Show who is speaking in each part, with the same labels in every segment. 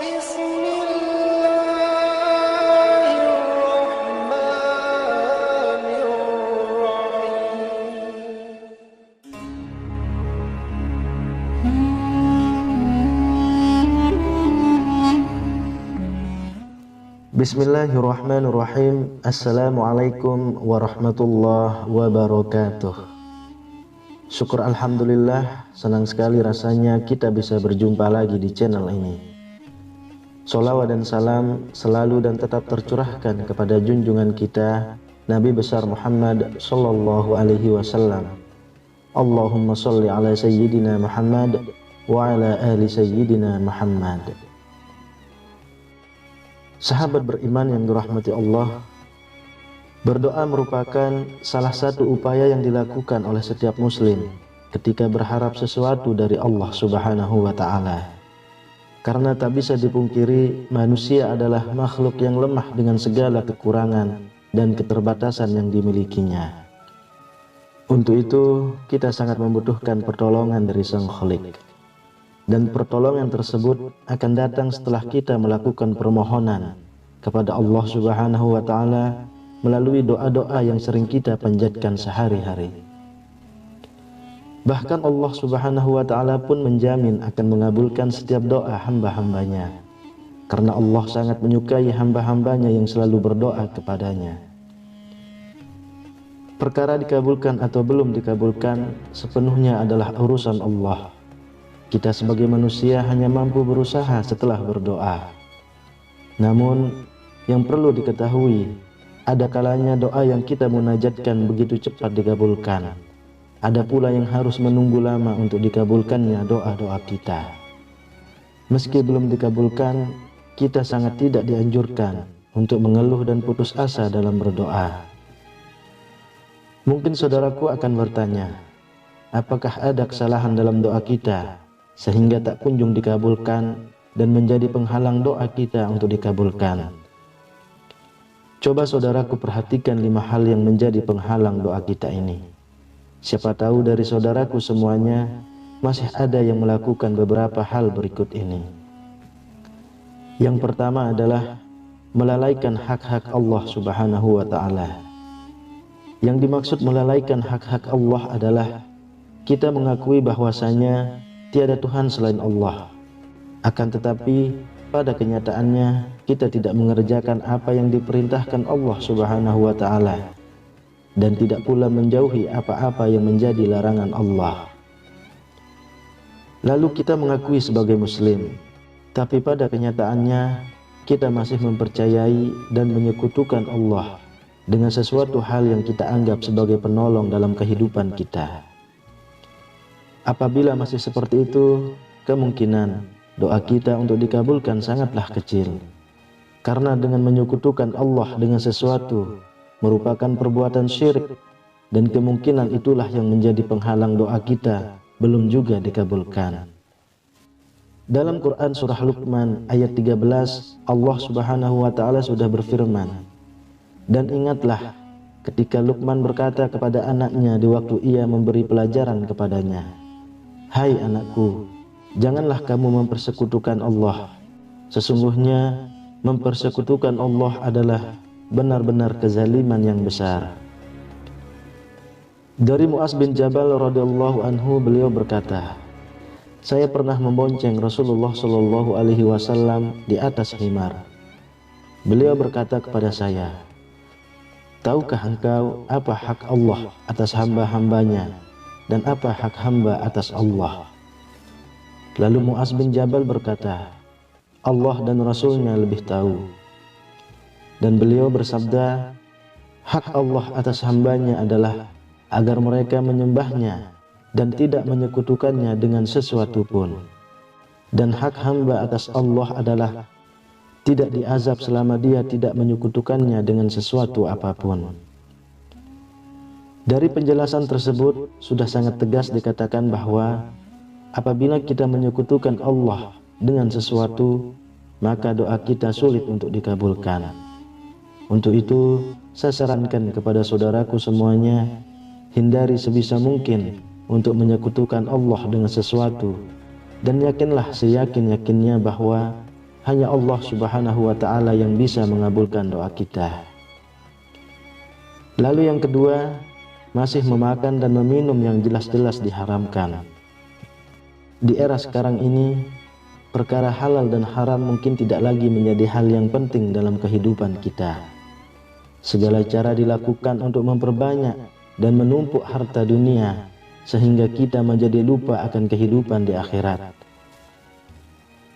Speaker 1: Bismillahirrahmanirrahim. Assalamualaikum warahmatullahi wabarakatuh. Syukur alhamdulillah, senang sekali rasanya kita bisa berjumpa lagi di channel ini. Sholawat dan salam selalu dan tetap tercurahkan kepada junjungan kita Nabi besar Muhammad sallallahu alaihi wasallam. Allahumma sholli ala sayyidina Muhammad wa ala ali sayyidina Muhammad. Sahabat beriman yang dirahmati Allah, berdoa merupakan salah satu upaya yang dilakukan oleh setiap muslim ketika berharap sesuatu dari Allah Subhanahu wa ta'ala. Karena tak bisa dipungkiri, manusia adalah makhluk yang lemah dengan segala kekurangan dan keterbatasan yang dimilikinya. Untuk itu, kita sangat membutuhkan pertolongan dari Sang Khalik. Dan pertolongan tersebut akan datang setelah kita melakukan permohonan kepada Allah Subhanahu wa ta'ala melalui doa-doa yang sering kita panjatkan sehari-hari. Bahkan Allah Subhanahu wa ta'ala pun menjamin akan mengabulkan setiap doa hamba-hambanya, karena Allah sangat menyukai hamba-hambanya yang selalu berdoa kepadanya. Perkara dikabulkan atau belum dikabulkan sepenuhnya adalah urusan Allah. Kita sebagai manusia hanya mampu berusaha setelah berdoa. Namun yang perlu diketahui, ada kalanya doa yang kita munajatkan begitu cepat dikabulkan. Ada pula yang harus menunggu lama untuk dikabulkannya doa-doa kita. Meski belum dikabulkan, kita sangat tidak dianjurkan untuk mengeluh dan putus asa dalam berdoa. Mungkin saudaraku akan bertanya, apakah ada kesalahan dalam doa kita sehingga tak kunjung dikabulkan dan menjadi penghalang doa kita untuk dikabulkan? Coba saudaraku perhatikan 5 hal yang menjadi penghalang doa kita ini. Siapa tahu dari saudaraku semuanya masih ada yang melakukan beberapa hal berikut ini. Yang pertama adalah melalaikan hak-hak Allah Subhanahu wa ta'ala. Yang dimaksud melalaikan hak-hak Allah adalah kita mengakui bahwasanya tiada Tuhan selain Allah. Akan tetapi pada kenyataannya kita tidak mengerjakan apa yang diperintahkan Allah Subhanahu wa ta'ala, dan tidak pula menjauhi apa-apa yang menjadi larangan Allah. Lalu kita mengakui sebagai muslim, tapi pada kenyataannya kita masih mempercayai dan menyekutukan Allah dengan sesuatu hal yang kita anggap sebagai penolong dalam kehidupan kita. Apabila masih seperti itu, kemungkinan doa kita untuk dikabulkan sangatlah kecil. Karena dengan menyekutukan Allah dengan sesuatu merupakan perbuatan syirik, dan kemungkinan itulah yang menjadi penghalang doa kita belum juga dikabulkan. Dalam Quran surah Luqman ayat 13, Allah Subhanahu wa ta'ala sudah berfirman, dan ingatlah ketika Luqman berkata kepada anaknya di waktu ia memberi pelajaran kepadanya, "Hai anakku, janganlah kamu mempersekutukan Allah. Sesungguhnya mempersekutukan Allah adalah benar-benar kezaliman yang besar." Dari Mu'az bin Jabal radhiyallahu anhu, beliau berkata, saya pernah membonceng Rasulullah sallallahu alaihi wasallam di atas himar. Beliau berkata kepada saya, "Tahukah engkau apa hak Allah atas hamba-hambanya dan apa hak hamba atas Allah?" Lalu Mu'az bin Jabal berkata, "Allah dan Rasulnya lebih tahu." Dan beliau bersabda, hak Allah atas hambanya adalah agar mereka menyembahnya dan tidak menyekutukannya dengan sesuatu pun. Dan hak hamba atas Allah adalah tidak diazab selama dia tidak menyekutukannya dengan sesuatu apapun. Dari penjelasan tersebut sudah sangat tegas dikatakan bahwa apabila kita menyekutukan Allah dengan sesuatu, maka doa kita sulit untuk dikabulkan. Untuk itu, saya sarankan kepada saudaraku semuanya, hindari sebisa mungkin untuk menyekutukan Allah dengan sesuatu, dan yakinlah seyakin-yakinnya bahwa hanya Allah Subhanahu wa ta'ala yang bisa mengabulkan doa kita. Lalu yang kedua, masih memakan dan meminum yang jelas-jelas diharamkan. Di era sekarang ini, perkara halal dan haram mungkin tidak lagi menjadi hal yang penting dalam kehidupan kita. Segala cara dilakukan untuk memperbanyak dan menumpuk harta dunia, sehingga kita menjadi lupa akan kehidupan di akhirat.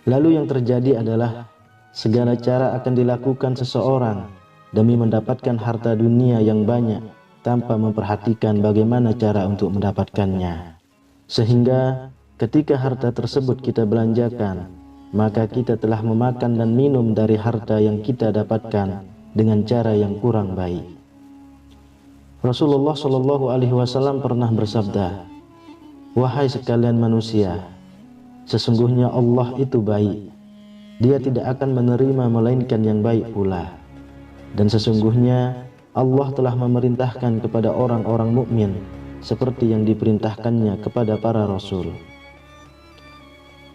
Speaker 1: Lalu yang terjadi adalah segala cara akan dilakukan seseorang demi mendapatkan harta dunia yang banyak tanpa memperhatikan bagaimana cara untuk mendapatkannya. Sehingga ketika harta tersebut kita belanjakan, maka kita telah memakan dan minum dari harta yang kita dapatkan dengan cara yang kurang baik. Rasulullah Shallallahu Alaihi Wasallam pernah bersabda, "Wahai sekalian manusia, sesungguhnya Allah itu baik. Dia tidak akan menerima melainkan yang baik pula. Dan sesungguhnya Allah telah memerintahkan kepada orang-orang mukmin seperti yang diperintahkannya kepada para rasul."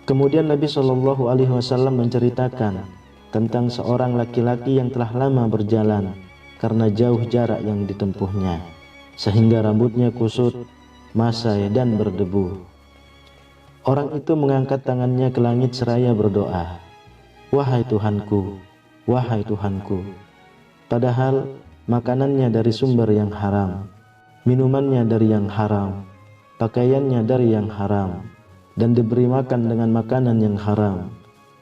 Speaker 1: Kemudian Nabi Shallallahu Alaihi Wasallam menceritakan tentang seorang laki-laki yang telah lama berjalan karena jauh jarak yang ditempuhnya, sehingga rambutnya kusut, masai dan berdebu. Orang itu mengangkat tangannya ke langit seraya berdoa, "Wahai Tuhanku, wahai Tuhanku." Padahal makanannya dari sumber yang haram, minumannya dari yang haram, pakaiannya dari yang haram, dan diberi makan dengan makanan yang haram.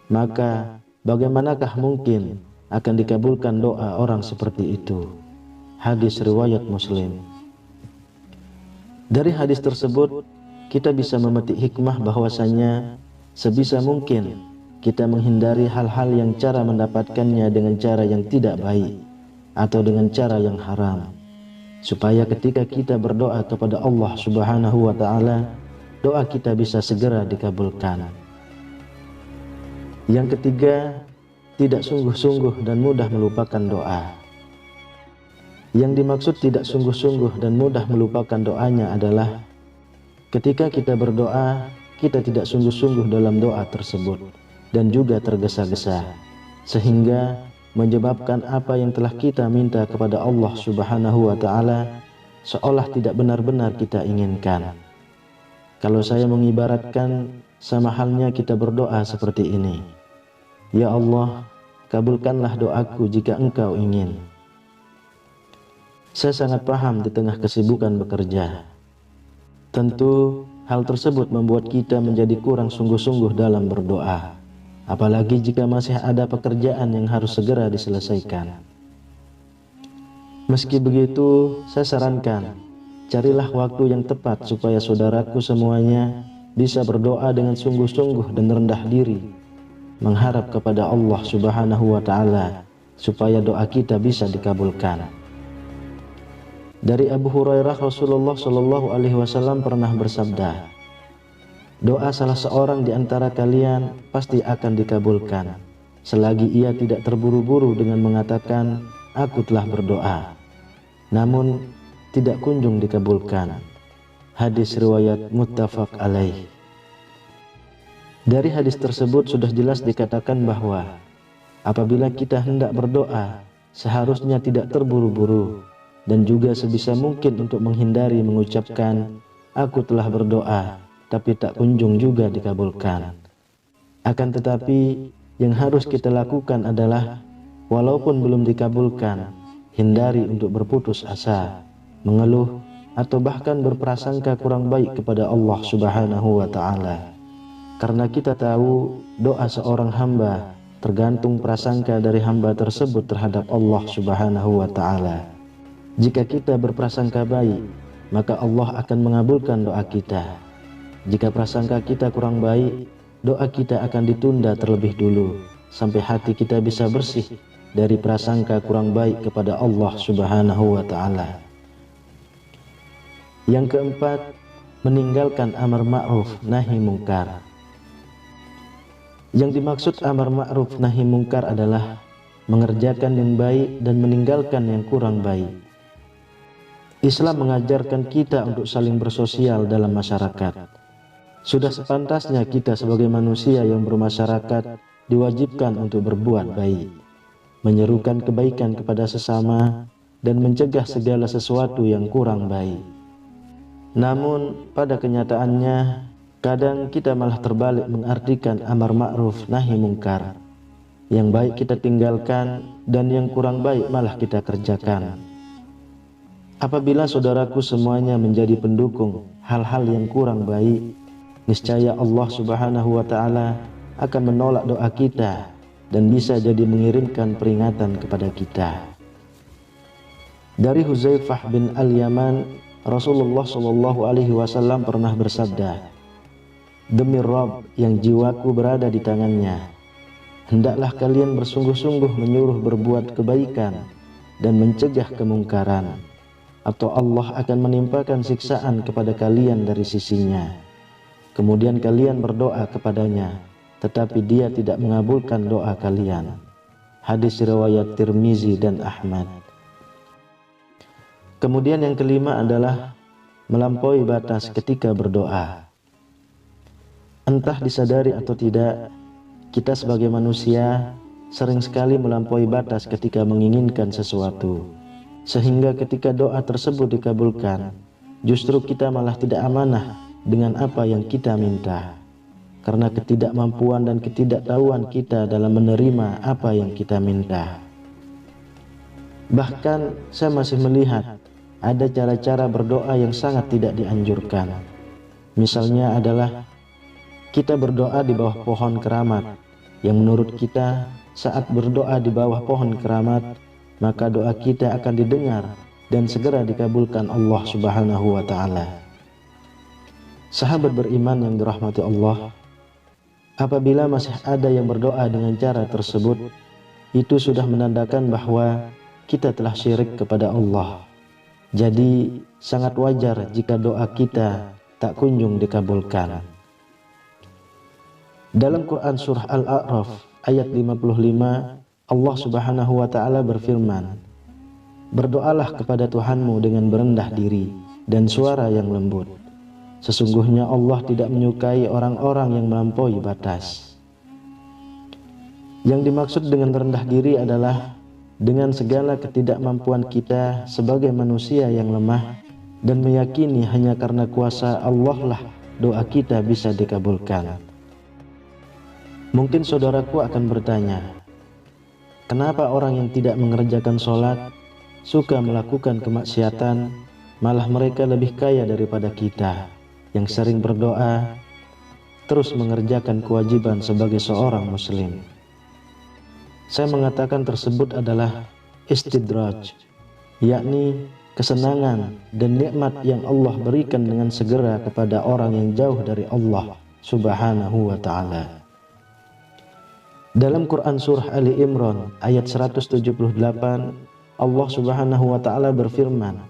Speaker 1: Maka bagaimanakah mungkin akan dikabulkan doa orang seperti itu? Hadis riwayat Muslim. Dari hadis tersebut kita bisa memetik hikmah bahwasanya sebisa mungkin kita menghindari hal-hal yang cara mendapatkannya dengan cara yang tidak baik atau dengan cara yang haram, supaya ketika kita berdoa kepada Allah Subhanahu wa ta'ala, doa kita bisa segera dikabulkan. Yang ketiga, tidak sungguh-sungguh dan mudah melupakan doa. Yang dimaksud tidak sungguh-sungguh dan mudah melupakan doanya adalah ketika kita berdoa, kita tidak sungguh-sungguh dalam doa tersebut dan juga tergesa-gesa, sehingga menyebabkan apa yang telah kita minta kepada Allah Subhanahu wa ta'ala seolah tidak benar-benar kita inginkan. Kalau saya mengibaratkan, sama halnya kita berdoa seperti ini, "Ya Allah, kabulkanlah doaku jika Engkau ingin." Saya sangat paham di tengah kesibukan bekerja. Tentu hal tersebut membuat kita menjadi kurang sungguh-sungguh dalam berdoa, apalagi jika masih ada pekerjaan yang harus segera diselesaikan. Meski begitu, saya sarankan, carilah waktu yang tepat supaya saudaraku semuanya bisa berdoa dengan sungguh-sungguh dan rendah diri, mengharap kepada Allah Subhanahu wa ta'ala supaya doa kita bisa dikabulkan. Dari Abu Hurairah, Rasulullah Shallallahu Alaihi Wasallam pernah bersabda, "Doa salah seorang di antara kalian pasti akan dikabulkan, selagi ia tidak terburu-buru dengan mengatakan, 'Aku telah berdoa,' namun tidak kunjung dikabulkan." Hadis riwayat muttafaq alaih. Dari hadis tersebut sudah jelas dikatakan bahwa apabila kita hendak berdoa, seharusnya tidak terburu-buru dan juga sebisa mungkin untuk menghindari mengucapkan, "Aku telah berdoa," tapi tak kunjung juga dikabulkan. Akan tetapi yang harus kita lakukan adalah walaupun belum dikabulkan, hindari untuk berputus asa, mengeluh, atau bahkan berprasangka kurang baik kepada Allah Subhanahu wa ta'ala. Karena kita tahu doa seorang hamba tergantung prasangka dari hamba tersebut terhadap Allah Subhanahu wa ta'ala. Jika kita berprasangka baik, maka Allah akan mengabulkan doa kita. Jika prasangka kita kurang baik, doa kita akan ditunda terlebih dulu sampai hati kita bisa bersih dari prasangka kurang baik kepada Allah Subhanahu wa ta'ala. Yang keempat, meninggalkan amar ma'ruf nahi mungkar. Yang dimaksud amar ma'ruf nahi mungkar adalah mengerjakan yang baik dan meninggalkan yang kurang baik. Islam mengajarkan kita untuk saling bersosial dalam masyarakat. Sudah sepantasnya kita sebagai manusia yang bermasyarakat diwajibkan untuk berbuat baik, menyerukan kebaikan kepada sesama, dan mencegah segala sesuatu yang kurang baik. Namun pada kenyataannya, kadang kita malah terbalik mengartikan amar ma'ruf nahi mungkar. Yang baik kita tinggalkan dan yang kurang baik malah kita kerjakan. Apabila saudaraku semuanya menjadi pendukung hal-hal yang kurang baik, niscaya Allah Subhanahu wa Ta'ala akan menolak doa kita dan bisa jadi mengirimkan peringatan kepada kita. Dari Huzaifah bin Al-Yaman, Rasulullah SAW pernah bersabda, "Demi Rabb yang jiwaku berada di tangannya, hendaklah kalian bersungguh-sungguh menyuruh berbuat kebaikan dan mencegah kemungkaran, atau Allah akan menimpakan siksaan kepada kalian dari sisinya. Kemudian kalian berdoa kepadanya, tetapi dia tidak mengabulkan doa kalian." Hadis riwayat Tirmizi dan Ahmad. Kemudian yang kelima adalah melampaui batas ketika berdoa. Entah disadari atau tidak, kita sebagai manusia sering sekali melampaui batas ketika menginginkan sesuatu, sehingga ketika doa tersebut dikabulkan, justru kita malah tidak amanah dengan apa yang kita minta, karena ketidakmampuan dan ketidaktahuan kita dalam menerima apa yang kita minta. Bahkan saya masih melihat ada cara-cara berdoa yang sangat tidak dianjurkan. Misalnya adalah kita berdoa di bawah pohon keramat, yang menurut kita saat berdoa di bawah pohon keramat, maka doa kita akan didengar dan segera dikabulkan Allah Subhanahu wa Ta'ala. Sahabat beriman yang dirahmati Allah, apabila masih ada yang berdoa dengan cara tersebut, itu sudah menandakan bahwa kita telah syirik kepada Allah. Jadi sangat wajar jika doa kita tak kunjung dikabulkan. Dalam Quran surah Al-A'raf ayat 55, Allah Subhanahu wa Ta'ala berfirman, "Berdoalah kepada Tuhanmu dengan berendah diri dan suara yang lembut. Sesungguhnya Allah tidak menyukai orang-orang yang melampaui batas." Yang dimaksud dengan rendah diri adalah dengan segala ketidakmampuan kita sebagai manusia yang lemah, dan meyakini hanya karena kuasa Allah lah doa kita bisa dikabulkan. Mungkin saudaraku akan bertanya, kenapa orang yang tidak mengerjakan sholat, suka melakukan kemaksiatan, malah mereka lebih kaya daripada kita yang sering berdoa, terus mengerjakan kewajiban sebagai seorang muslim? Saya mengatakan tersebut adalah istidraj, yakni kesenangan dan nikmat yang Allah berikan dengan segera kepada orang yang jauh dari Allah Subhanahu wa Ta'ala. Dalam Quran surah Ali Imran ayat 178, Allah Subhanahu wa Ta'ala berfirman,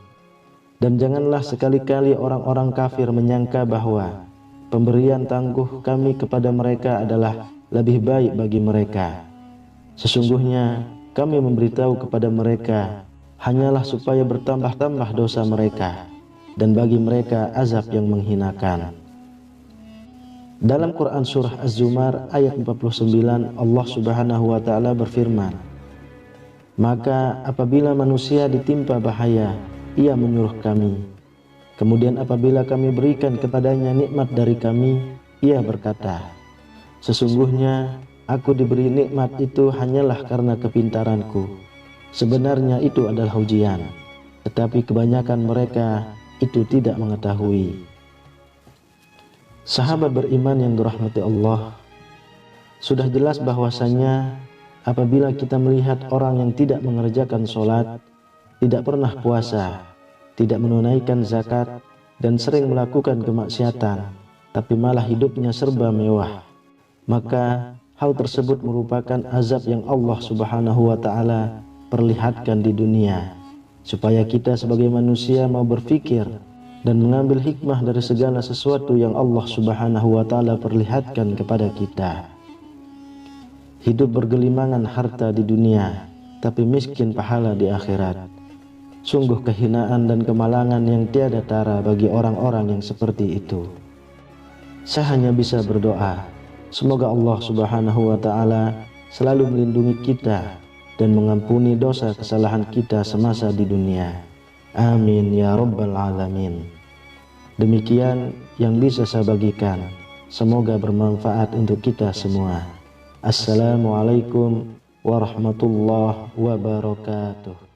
Speaker 1: "Dan janganlah sekali-kali orang-orang kafir menyangka bahwa pemberian tangguh kami kepada mereka adalah lebih baik bagi mereka. Sesungguhnya kami memberitahu kepada mereka hanyalah supaya bertambah-tambah dosa mereka, dan bagi mereka azab yang menghinakan." Dalam Quran surah Az-Zumar ayat 49, Allah Subhanahu wa Ta'ala berfirman, "Maka apabila manusia ditimpa bahaya, ia menyuruh kami. Kemudian apabila kami berikan kepadanya nikmat dari kami, ia berkata, sesungguhnya aku diberi nikmat itu hanyalah karena kepintaranku. Sebenarnya itu adalah ujian, tetapi kebanyakan mereka itu tidak mengetahui." Sahabat beriman yang dirahmati Allah, sudah jelas bahwasannya apabila kita melihat orang yang tidak mengerjakan sholat, tidak pernah puasa, tidak menunaikan zakat, dan sering melakukan kemaksiatan, tapi malah hidupnya serba mewah, maka hal tersebut merupakan azab yang Allah Subhanahu wa Ta'ala perlihatkan di dunia, supaya kita sebagai manusia mau berpikir dan mengambil hikmah dari segala sesuatu yang Allah Subhanahu wa Ta'ala perlihatkan kepada kita. Hidup bergelimangan harta di dunia, tapi miskin pahala di akhirat. Sungguh kehinaan dan kemalangan yang tiada tara bagi orang-orang yang seperti itu. Saya hanya bisa berdoa, Semoga Allah Subhanahu wa Ta'ala selalu melindungi kita dan mengampuni dosa kesalahan kita semasa di dunia. Amin ya rabbal alamin. Demikian yang bisa saya bagikan. Semoga bermanfaat untuk kita semua. Assalamualaikum warahmatullahi wabarakatuh.